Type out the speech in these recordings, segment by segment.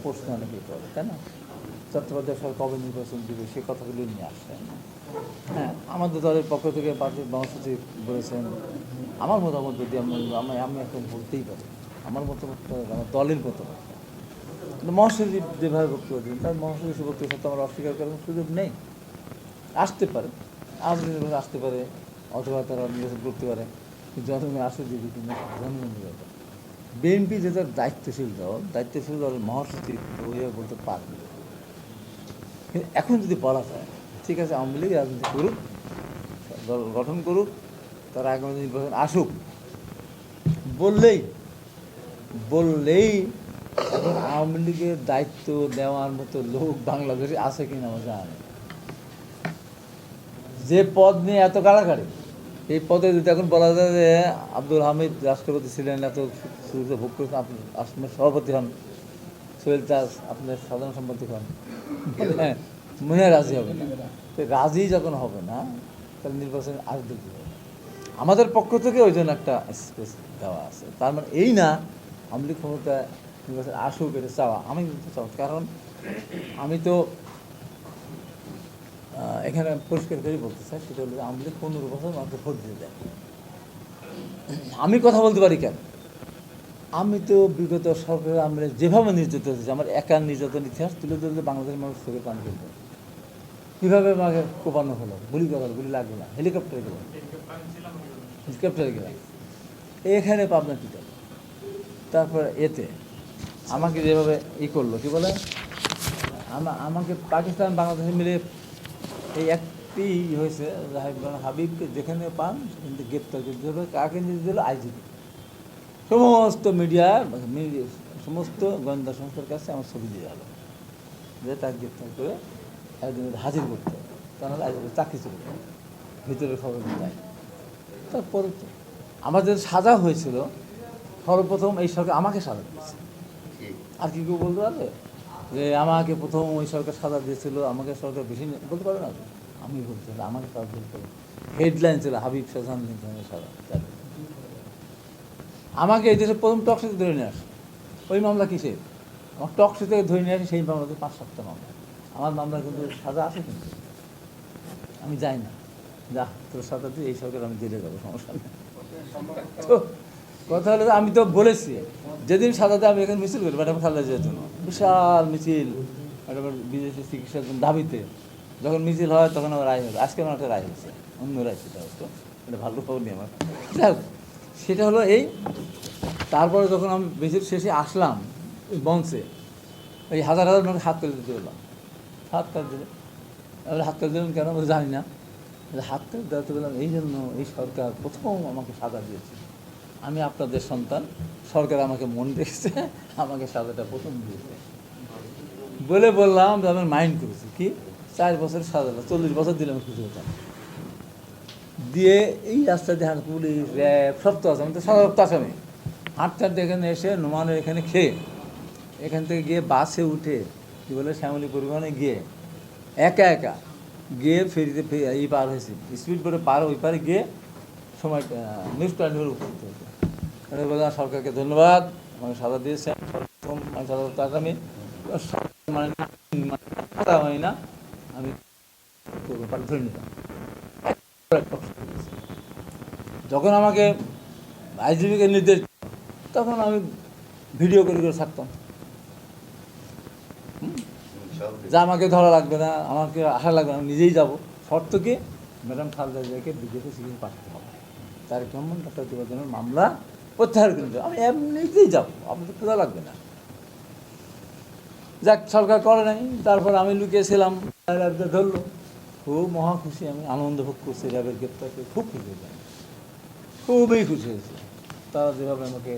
প্রশ্ন অনেকেই করে, তাই না? চট্টোপাধ্যায় সরকার কবে নির্বাচন দিবে সে কথাগুলি নিয়ে আসছেন। হ্যাঁ, আমাদের দলের পক্ষ থেকে পার্টির মহাসচিব বলেছেন, আমার মতামত যদি আমি এখন বলতেই পারি, আমার মতামতটা আমার দলের মতামত। কিন্তু মহাসচিব যেভাবে বক্তব্য দিন, তার মহাসচিব সে বক্তব্য সত্য আমার অস্বীকার করার সুযোগ নেই। আসতে পারে, আওয়ামী লীগ আসতে পারে, অথবা তারা নির্বাচন করতে পারে, জনগণ আসে দিবে কিনা জনগণ ব্যাপার। বিএনপি যে তার দায়িত্বশীল দলের মহাসচিব ওইভাবে বলতে পারবে। কিন্তু এখন যদি বলা যায়, ঠিক আছে আওয়ামী লীগ রাজনীতি করুক, দল গঠন করুক, তারা আগামী নির্বাচন আসুক, বললেই এখন আওয়ামী লীগের দায়িত্ব দেওয়ার মতো লোক বাংলাদেশে আছে কিনা আমরা জানি। যে পদ নিয়ে এত কাড়াকাড়ি, এই পদে যদি এখন বলা যায় যে আব্দুল হামিদ রাষ্ট্রপতি ছিলেন, এত সুবিধা ভোগ করেছেন, আপনি আপনার সভাপতি হন, সোহেল তাজ আপনার সাধারণ সম্পাদক হন, মনে রাজি হবে না। তো রাজি যখন হবে না, তাহলে নির্বাচন আর দেখতে হবে। আমাদের পক্ষ থেকে ওই জন্য একটা স্পেস দেওয়া আছে। তার মানে এই না আওয়ামী লীগ ক্ষমতা নির্বাচন আসুক এটা চাওয়া, আমি কিন্তু চাওয়া। কারণ আমি তো এখানে পরিষ্কার করে বলতে চাই, সেটা হলো আওয়ামী লীগ 15 বছর মানুষকে ভোট দিয়ে দেয়। আমি কথা বলতে পারি কেন? আমি তো বিগত সরকারের আমরা যেভাবে নির্যাতিত হয়েছে, আমার একার নির্যাতন ইতিহাস তুলে ধরলে বাংলাদেশের মানুষ থেকে পান করবে। কীভাবে আমাকে কোপানো হলো, গুলি করা হলো, গুলি লাগলো না, হেলিকপ্টারে গেলাম, এখানে পাবনা কী গেল, তারপর এতে আমাকে যেভাবে করলো, কী বলে, আমাকে পাকিস্তান বাংলাদেশে মিলে এই একটি হয়েছে, হাবিবকে যেখানে পান সেখান থেকে গ্রেপ্তার করতে হবে। কাকে নিয়ে দিল? আইজিপি। সমস্ত মিডিয়া, সমস্ত গোয়েন্দা সংস্থার কাছে আমার ছবি দিয়ে গেল যে তাকে গ্রেপ্তার করে একদিন হাজির করতে হবে, তাহলে আইজিপি চাকরি চলে যাবে, ভিতরের খবর যায়। তারপরে তো আমাদের সাজা হয়েছিল, সর্বপ্রথম এই সরকার আমাকে সাজা দিয়েছে। আর কি কেউ বলতে পারবে যে আমাকে প্রথম ওই সরকার সাজা দিয়েছিল, আমাকে সরকার বেশি বলতে পারে না? আমি বলতে হবে, আমাকে সাজা বলতে হবে। হেডলাইন ছিল হাবিব শাহজাহান সাজা। আমাকে এই দেশে প্রথম টকশোতে ধরে নিয়ে আসে। ওই মামলা কিসে? আমার টকশো থেকে ধরে নিয়ে আসে, সেই মামলাতে 5-7টা মামলা। আমার মামলা কিন্তু সাজা আছে, কিন্তু আমি যাই না। যা তোর সাজা দিয়ে এই সরকার আমি জেলে যাবো, সমস্যা নেই। তো কথা হলো, আমি তো বলেছি যেদিন সাজাতে আমি এখানে মিছিল করি ম্যাডাম খালেদা জিয়ার জন্য, বিশাল মিছিল, ম্যাডাম বিদেশি চিকিৎসার জন্য দাবিতে। যখন মিছিল হয় তখন আমার রায় হয়েছে, আজকে আমার একটা রায় হয়েছে, অন্য রায়, সেটা হতো, এটা ভালো খবর নেই আমার। সেটা হলো এই। তারপরে যখন আমি মিছিল শেষে আসলাম ওই মঞ্চে, ওই হাজার মানুষ হাত তুলে দিতে বললাম, হাত কাট দিলে। এবার হাত কাট দিলাম কেন জানি না, হাত কাট দেওয়াতে বললাম এই জন্য এই সরকার প্রথম আমাকে সাজা দিয়েছে, আমি আপনাদের সন্তান, সরকার আমাকে মন রেখেছে, আমাকে সাজাটা প্রথম দিয়েছে বলে বললাম যে আমি মাইন্ড করেছি। কি 4 বছর সাজা, 40 বছর দিলাম খুশি হতাম। দিয়ে এই রাস্তা দিয়ে হাঁট, পুলিশ র্যাব সব তো আছে, আমি তো সাধারণ আসামি। হাঁটতে এখানে এসে নোমানের এখানে খেয়ে, এখান থেকে গিয়ে বাসে উঠে, কী বলে শ্যামলী পরিবহনে গিয়ে একা গিয়ে ফেরিতে এই পার হয়েছি, স্পিড বোটে পার, ওই পারে গিয়ে সময় নিউজ টোয়েন্টির উপস্থিত হয়েছে। এটা বললাম সরকারকে ধন্যবাদ, আমাকে সাজা দিয়েছে, আমি সাধারণত আসামি, মানে না আমি ধরে নিতাম। যখন আমাকে আইজিপিকে নির্দেশ, তখন আমি ভিডিও করে থাকতাম, যা আমাকে ধরা লাগবে না, আমাকে আসা লাগবে না, আমি নিজেই যাবো। শর্ত কি? ম্যাডাম খালেদা জিয়াকে বিদেশে চিকিৎসা পাঠাতে হবে, তার কেমন একটা জনের মামলা প্রত্যাহার করে দেবো, আমি এমনিতেই যাবো, আপনাদের খোঁজা লাগবে না। যাক, সরকার করে নাই। তারপর আমি লুকিয়েছিলাম, ধরলো, খুব মহা খুশি, আমি আনন্দ ভোগ করছি র্যাবের গ্রেপ্তারকে, খুব খুশি হয়েছি, খুবই খুশি হয়েছি। তারা যেভাবে আমাকে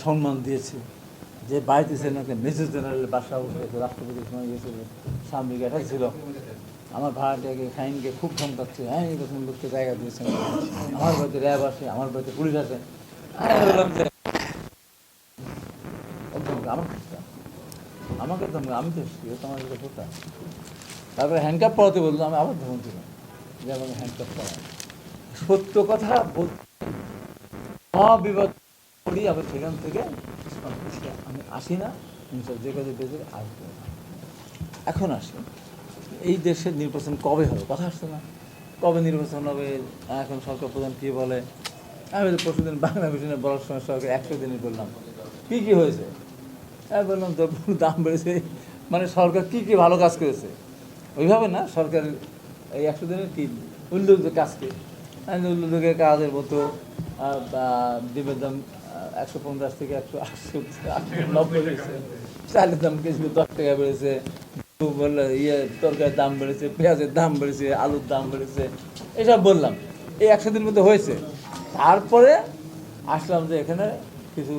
সম্মান দিয়েছে, যে বাড়িতে ছিলেন একটা মেজর জেনারেল বাসা উঠেছে, রাষ্ট্রপতির সময় গিয়েছিল, সামরিক অ্যাটাক ছিল, আমার ভাড়াটাকে ফাইনকে খুব ধমকাচ্ছে, হ্যাঁ এরকম লোককে জায়গা দিয়েছেন, আমার বাড়িতে র্যাব আসে, আমার বাড়িতে পুলিশ আসে, বললাম যে আমাকে ধমকা, আমি তো এসেছি, আমার কাছে কোথা। তারপরে হ্যান্ডকাপ পড়াতে বললো, আমি আবার ধমকিলাম যে আমাকে হ্যান্ডকাপ পড়া। সত্য কথা বলতে মহাবিপদ করি, আবার সেখান থেকে আমি আসি না, ইনশাল্লাহ যে কাজে বেঁচে আসবো। এখন আসলে এই দেশের নির্বাচন কবে হবে কথা আসছে না, কবে নির্বাচন হবে? এখন সরকার প্রধান কী বলে? আমি তো পরশুদিন বাংলা মিশনে বলার সময় সরকার 100 দিনই বললাম কী হয়েছে। আমি বললাম দ্রব্যের দাম বেড়েছে, মানে সরকার কী ভালো কাজ করেছে ওইভাবে না, সরকার এই 100 দিনের কী উল্লেখযোগ্য কাজকে উল্লেখযোগ্য কাজের মতো ডিমের দাম 150 থেকে 190 বেড়েছে, চালের দাম কেজি 10 টাকা বেড়েছে, বললে তরকারির দাম বেড়েছে, পেঁয়াজের দাম বেড়েছে, আলুর দাম বেড়েছে, এসব বললাম। এই 100 দিনের মধ্যে হয়েছে। তারপরে আসলাম যে এখানে কিছু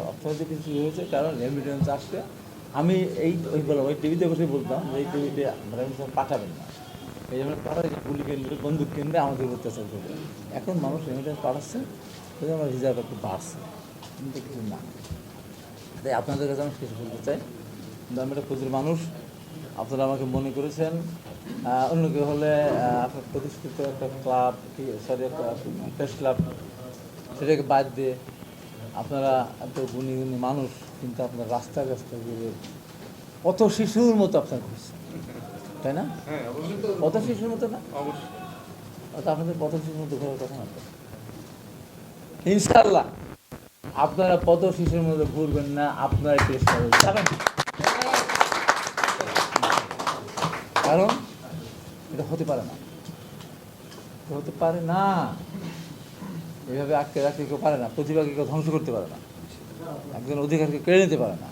অর্থনৈতিক কিছু হয়েছে, কারণ রেমিটেন্স আসছে। আমি ওই বললাম ওই টিভিতে বসে বলতাম যে এই টিভিতে রেমিটেন্স পাঠাবেন না, এই জন্য পাঠায় যে গুলি কিনবে, বন্দুক কিনবে, আমাদের অত্যাচার করবে। এখন মানুষ রেমিটেন্স পাঠাচ্ছে, সেই আমার রিজার্ভ একটু বাড়ছে, কিন্তু কিছু না। তাই আপনাদের কাছে আমি কিছু বলতে চাই, কিন্তু আমি একটা ক্ষুদ্র মানুষ, আপনারা আমাকে মনে করেছেন। অন্য কেউ হলে আপনার প্রতিষ্ঠিত একটা ক্লাব, একটা প্রেস ক্লাব, সেটাকে বাদ দিয়ে আপনারা এত গুণী গুণী মানুষ, কিন্তু আপনার রাস্তায় রাস্তায় গিয়ে কত শিশুর মতো আপনার ঘুরছেন, তাই না? কত শিশুর মতো না? অত আপনাদের কত শিশুর মতো ঘোরার কথা না। ইনশাল্লাহ আপনারা কত শিশুর মতো ঘুরবেন না, আপনারা প্রেস ক্লাবে যাবেন, কারণ এটা হতে পারে না, হতে পারে না। এভাবে আটকে রাখতে কেউ পারে না, প্রতিভাকে কেউ ধ্বংস করতে পারে না, একজন অধিকারকে কেড়ে নিতে পারে না।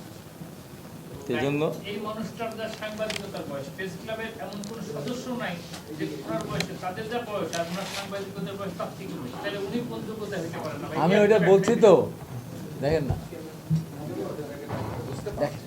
সেই জন্য এই মানুষটার যা সাংবাদিকতার বয়স, প্রেস ক্লাবের এমন কোন সদস্য নাই যে ওনার বয়সে, তাদের যা বয়স আর ওনার সাংবাদিকতার বয়স তার থেকে বেশি, তাহলে উনি কোন যোগ্যতা হতে পারেন না? আমি ওইটা বলছি তো, দেখেন না।